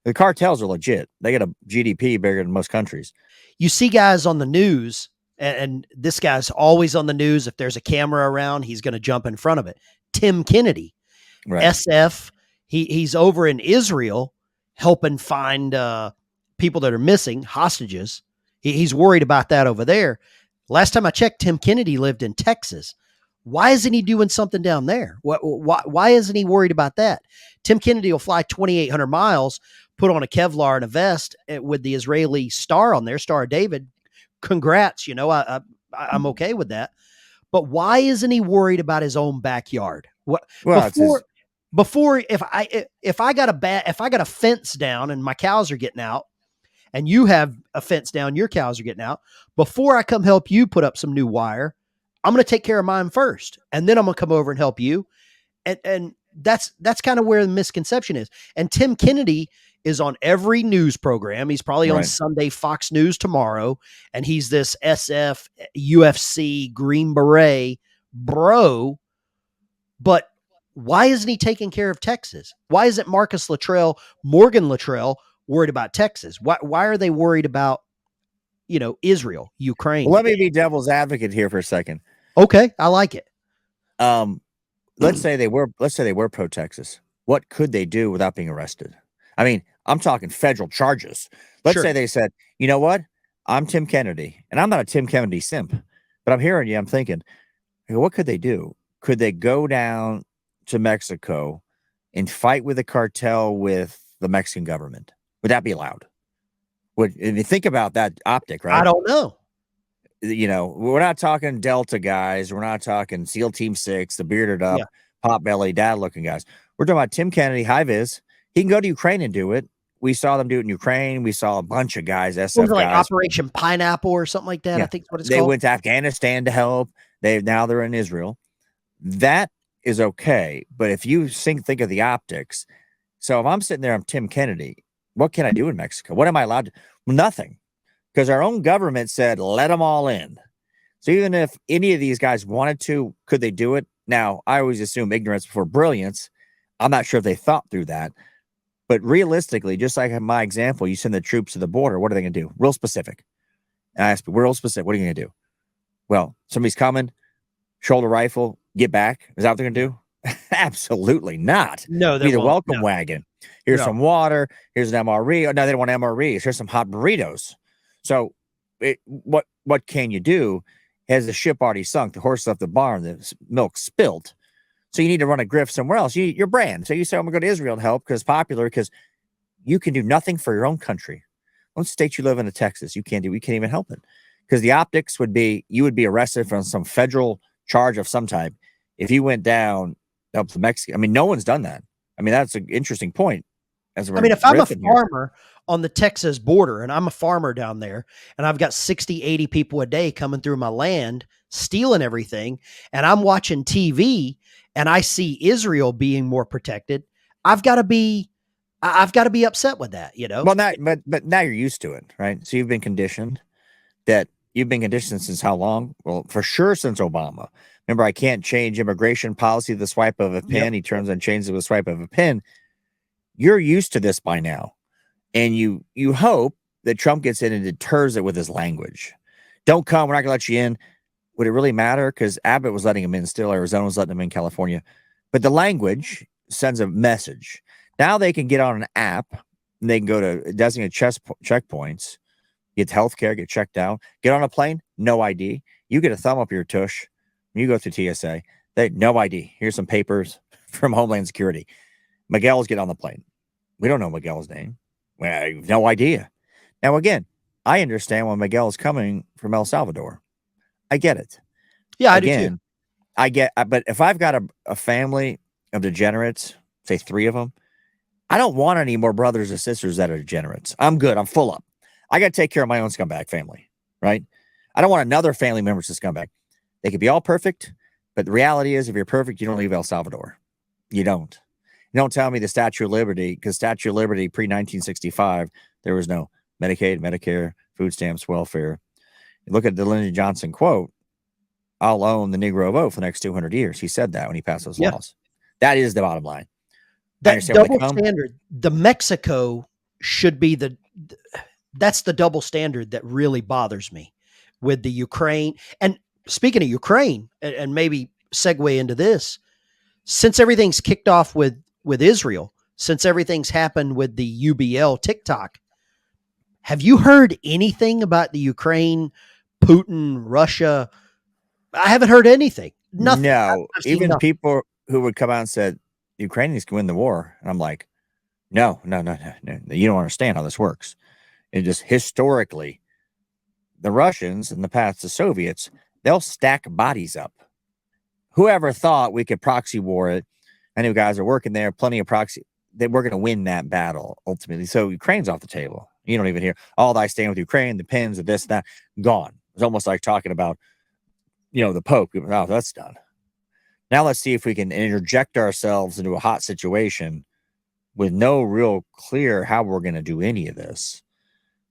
The cartels are legit. They got a GDP bigger than most countries. You see guys on the news, and this guy's always on the news. If there's a camera around, he's going to jump in front of it. Tim Kennedy, Right. SF, he's over in Israel helping find people that are missing, hostages. He's worried about that over there. Last time I checked, Tim Kennedy lived in Texas. Why isn't he doing something down there? Why isn't he worried about that? Tim Kennedy will fly 2,800 miles, put on a Kevlar and a vest with the Israeli star on there, Star of David. Congrats, I'm okay with that. But why isn't he worried about his own backyard? What before if I got a fence down and my cows are getting out, and you have a fence down, your cows are getting out, before I come help you put up some new wire, I'm going to take care of mine first, and then I'm going to come over and help you. And that's kind of where the misconception is. And Tim Kennedy is on every news program. He's probably on Sunday Fox News tomorrow, and he's this SF, UFC, Green Beret bro. But why isn't he taking care of Texas? Why isn't Marcus Luttrell, Morgan Luttrell worried about Texas? Why are they worried about, Israel, Ukraine? Well, let me be devil's advocate here for a second. Okay, I like it. Let's say they were pro Texas. What could they do without being arrested? I mean, I'm talking federal charges. Let's say they said, you know what? I'm Tim Kennedy, and I'm not a Tim Kennedy simp, but I'm hearing you. I'm thinking, what could they do? Could they go down to Mexico and fight with the cartel with the Mexican government? Would that be allowed? If you think about that optic, right? I don't know. We're not talking Delta guys. We're not talking SEAL Team 6, the bearded up, pot belly, dad looking guys. We're talking about Tim Kennedy, high vis. He can go to Ukraine and do it. We saw them do it in Ukraine. We saw a bunch of guys, SF like guys. Operation Pineapple or something like that. Yeah. I think what it's called. They went to Afghanistan to help. Now they're in Israel. That is okay. But if you think of the optics, so if I'm sitting there, I'm Tim Kennedy. What can I do in Mexico? What am I allowed to? Nothing. Because our own government said, let them all in. So even if any of these guys wanted to, could they do it? Now, I always assume ignorance before brilliance. I'm not sure if they thought through that. But realistically, just like my example, you send the troops to the border. What are they going to do? Real specific. And I asked, real specific. What are you going to do? Well, somebody's coming, shoulder rifle, get back. Is that what they're going to do? Absolutely not. No, they're the welcome wagon. Here's some water. Here's an MRE. Oh, no, they don't want MREs. Here's some hot burritos. So what can you do? Has the ship already sunk? The horse left the barn. The milk spilled. So you need to run a grift somewhere else. Your brand. So you say, I'm going to go to Israel to help because it's popular, because you can do nothing for your own country. One state you live in Texas, you can't even help it. Because the optics would be, you would be arrested for some federal charge of some type if you went down up to Mexico. I mean, no one's done that. I mean, that's an interesting point. If I'm a farmer on the Texas border and I'm a farmer down there and I've got 60, 80 people a day coming through my land, stealing everything, and I'm watching TV and I see Israel being more protected, I've got to be upset with that, Well, but now you're used to it, right? So you've been conditioned since how long? Well, for sure since Obama. Remember, I can't change immigration policy with the swipe of a pen. Yep. He turns and changes it with the swipe of a pen. You're used to this by now. And you hope that Trump gets in and deters it with his language. Don't come. We're not going to let you in. Would it really matter? Because Abbott was letting him in still. Arizona was letting him in, California. But the language sends a message. Now they can get on an app. And they can go to designated checkpoints, get health care, get checked out. Get on a plane, no ID. You get a thumb up your tush. You go through TSA. No ID. Here's some papers from Homeland Security. Miguel's getting on the plane. We don't know Miguel's name. We have no idea. Now, again, I understand when Miguel is coming from El Salvador. I get it. Yeah, I do too. But if I've got a family of degenerates, say 3 of them, I don't want any more brothers or sisters that are degenerates. I'm good. I'm full up. I got to take care of my own scumbag family, right? I don't want another family member to scumbag. They could be all perfect, but the reality is if you're perfect, you don't leave El Salvador. You don't. You don't tell me the Statue of Liberty, because Statue of Liberty pre-1965, there was no Medicaid, Medicare, food stamps, welfare. You look at the Lyndon Johnson quote, I'll own the Negro vote for the next 200 years. He said that when he passed those laws. That is the bottom line. That double standard, the Mexico should be that's the double standard that really bothers me with the Ukraine. And speaking of Ukraine, and maybe segue into this, since everything's kicked off with Israel, since everything's happened with the UBL TikTok, have you heard anything about the Ukraine, Putin, Russia? I haven't heard anything. Nothing. No, I've seen even nothing. people who would come out and said the Ukrainians can win the war, and I'm like, no, you don't understand how this works. It just historically, the Russians in the past, the Soviets, they'll stack bodies up. Whoever thought we could proxy war it? I knew guys are working there, plenty of proxy. They were going to win that battle ultimately. So Ukraine's off the table. You don't even hear all I stand with Ukraine, the pins, of this, that, gone. It's almost like talking about, the Pope. Oh, that's done. Now let's see if we can interject ourselves into a hot situation with no real clear how we're going to do any of this.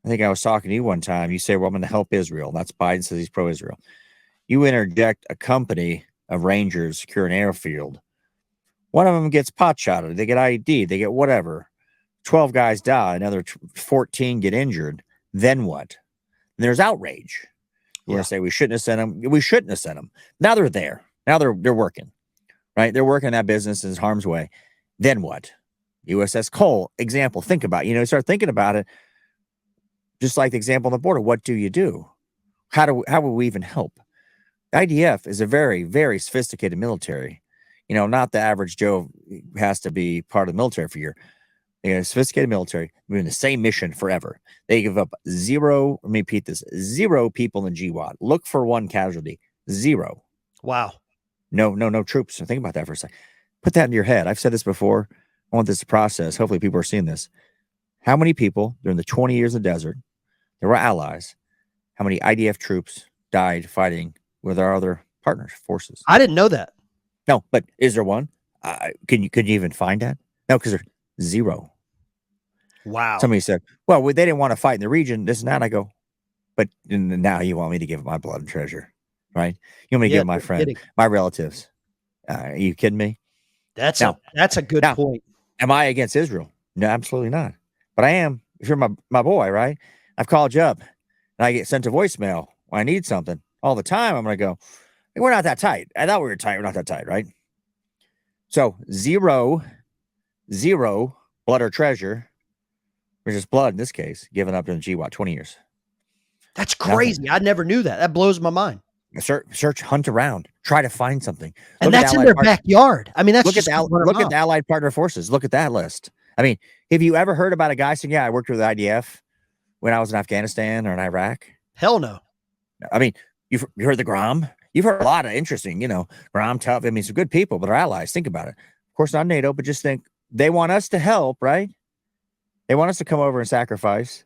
I think I was talking to you one time. You say, well, I'm going to help Israel. That's Biden says he's pro-Israel. You interject a company of Rangers secure an airfield. One of them gets pot shotted. They get IED. They get whatever. 12 guys die. Another 14 get injured. Then what? And there's outrage. We're going to say we shouldn't have sent them. We shouldn't have sent them. Now they're there. Now they're working. Right? They're working that business in harm's way. Then what? USS Cole, example. Think about it. Start thinking about it. Just like the example on the border. What do you do? How will we even help? The IDF is a very, very sophisticated military. Not the average Joe has to be part of the military for a year. Sophisticated military, doing the same mission forever. They give up zero, let me repeat this, 0 people in GWAT. Look for 1 casualty. 0. Wow. No troops. So think about that for a second. Put that in your head. I've said this before. I want this to process. Hopefully people are seeing this. How many people during the 20 years in the desert, there were allies, how many IDF troops died fighting with our other partners, forces? I didn't know that. No, but is there one? Could you even find that? No, because there's 0. Wow. Somebody said, well, they didn't want to fight in the region, this and that. I go, but now you want me to give my blood and treasure, right? You want me to give my friend, my relatives. Are you kidding me? That's a good point. Am I against Israel? No, absolutely not. But I am. If you're my boy, right? I've called you up and I get sent a voicemail when I need something all the time. I'm going to go, hey, we're not that tight. I thought we were tight. We're not that tight, right? So 0 blood or treasure, or just blood in this case, given up in the GWAT 20 years. That's crazy. Nothing. I never knew that. That blows my mind. Search, hunt around, try to find something. And that's in their backyard. I mean, that's look at the Allied partner forces. Look at that list. I mean, have you ever heard about a guy saying, yeah, I worked with the IDF when I was in Afghanistan or in Iraq? Hell no. I mean, you heard the Grom? You've heard a lot of interesting, Grom, tough. I mean, some good people, but they're allies. Think about it. Of course, not NATO, but just think they want us to help, right? They want us to come over and sacrifice.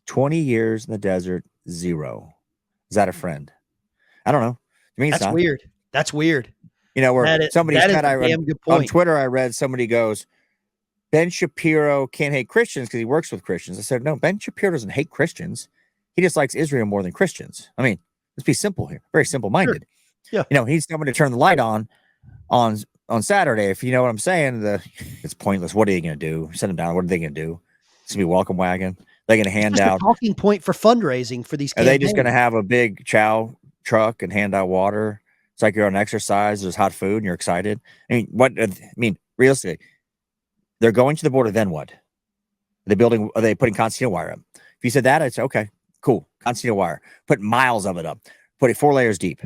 20 years in the desert, 0. Is that a friend? I don't know. I mean, that's weird. That's weird. Where somebody said, on Twitter, I read somebody goes, Ben Shapiro can't hate Christians because he works with Christians. I said, no, Ben Shapiro doesn't hate Christians. He just likes Israel more than Christians. I mean, let's be simple here. Very simple-minded. Sure. Yeah. He's coming to turn the light on Saturday. If you know what I'm saying, it's pointless. What are they going to do? Send them down. What are they going to do? It's going to be welcome wagon. They're going to hand out a talking point for fundraising for these campaigns. Are they just going to have a big chow truck and hand out water? It's like you're on exercise. There's hot food and you're excited. I mean, realistically, they're going to the border. Then what? Are they putting concertina wire up? If you said that, I'd say, okay, cool. Concertina wire. Put miles of it up. Put it 4 layers deep.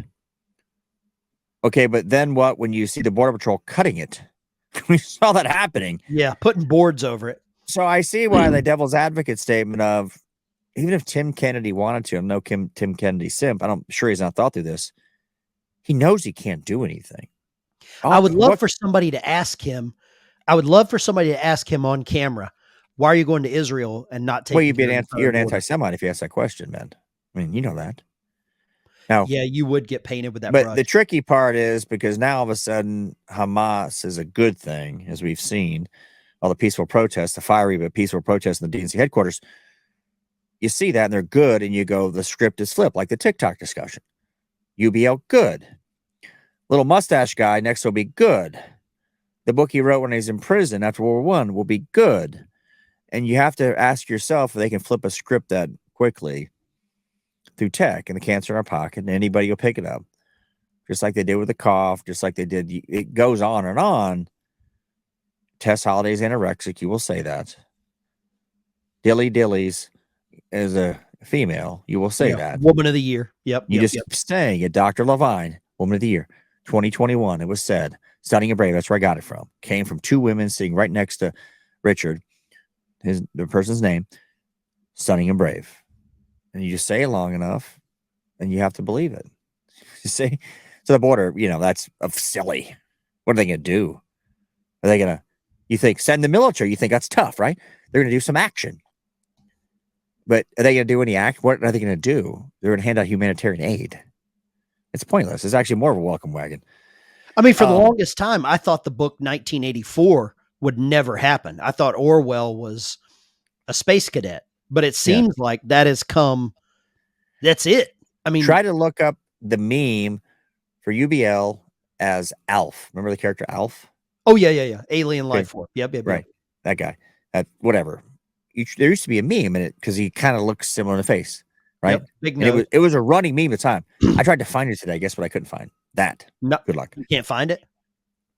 Okay, but then what when you see the Border Patrol cutting it? We saw that happening. Yeah, putting boards over it. So I see why the devil's advocate statement of, even if Tim Kennedy wanted to, I'm no Tim Kennedy simp. I'm sure he's not thought through this. He knows he can't do anything. I would love for somebody to ask him. I would love for somebody to ask him on camera, why are you going to Israel and not taking? Well, you're an anti-Semite if you ask that question, man. I mean, you know that. Now, yeah, you would get painted with that. But brush. The tricky part is because now all of a sudden Hamas is a good thing, as we've seen. All the peaceful protests, the fiery but peaceful protests in the DNC headquarters. You see that and they're good, and you go, the script is flipped, like the TikTok discussion. UBL, good. Little mustache guy next will be good. The book he wrote when he's in prison after World War I will be good. And you have to ask yourself if they can flip a script that quickly through tech, and the cancer in our pocket, and anybody will pick it up. Just like they did with the cough, just like they did. It goes on and on. Tess Holliday's anorexic. You will say that. Dilly's is a female. You will say that. Woman of the Year. Yep. You just keep saying it. Dr. Levine, Woman of the Year, 2021. It was said. Stunning and Brave. That's where I got it from. Came from two women sitting right next to Richard. The person's name. Stunning and Brave. And you just say it long enough, and you have to believe it. You see? So the border, that's silly. What are they going to do? Are they going to, you think, send the military? You think that's tough, right? They're going to do some action. But are they going to do any act? What are they going to do? They're going to hand out humanitarian aid. It's pointless. It's actually more of a welcome wagon. I mean, for the longest time, I thought the book 1984 would never happen. I thought Orwell was a space cadet, but it seems like that has come. That's it. I mean, try to look up the meme for UBL as Alf. Remember the character Alf? Oh, yeah. Alien life form. Yep. Right. That guy. Whatever. There used to be a meme in it because he kind of looks similar in the face, right? Yep, big nose. It was a running meme at the time. I tried to find it today. Guess what I couldn't find? That. No, good luck. You can't find it?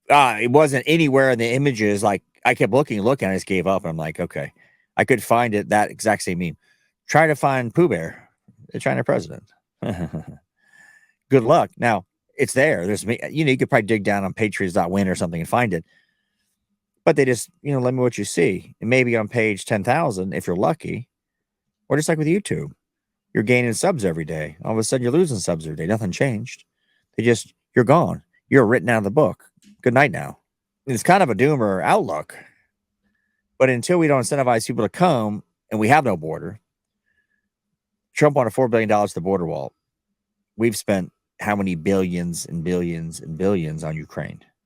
It wasn't anywhere in the images. Like, I kept looking, and I just gave up. I'm like, okay. I could find it, that exact same meme. Try to find Pooh Bear, the China president. Good luck. Now, it's there. There's you could probably dig down on patriots.win or something and find it. But they just, let me what you see. It may be on page 10,000 if you're lucky. Or just like with YouTube. You're gaining subs every day. All of a sudden you're losing subs every day. Nothing changed. You're gone. You're written out of the book. Good night now. It's kind of a doomer outlook. But until we don't incentivize people to come and we have no border, Trump wanted $4 billion to the border wall. We've spent how many billions and billions and billions on Ukraine?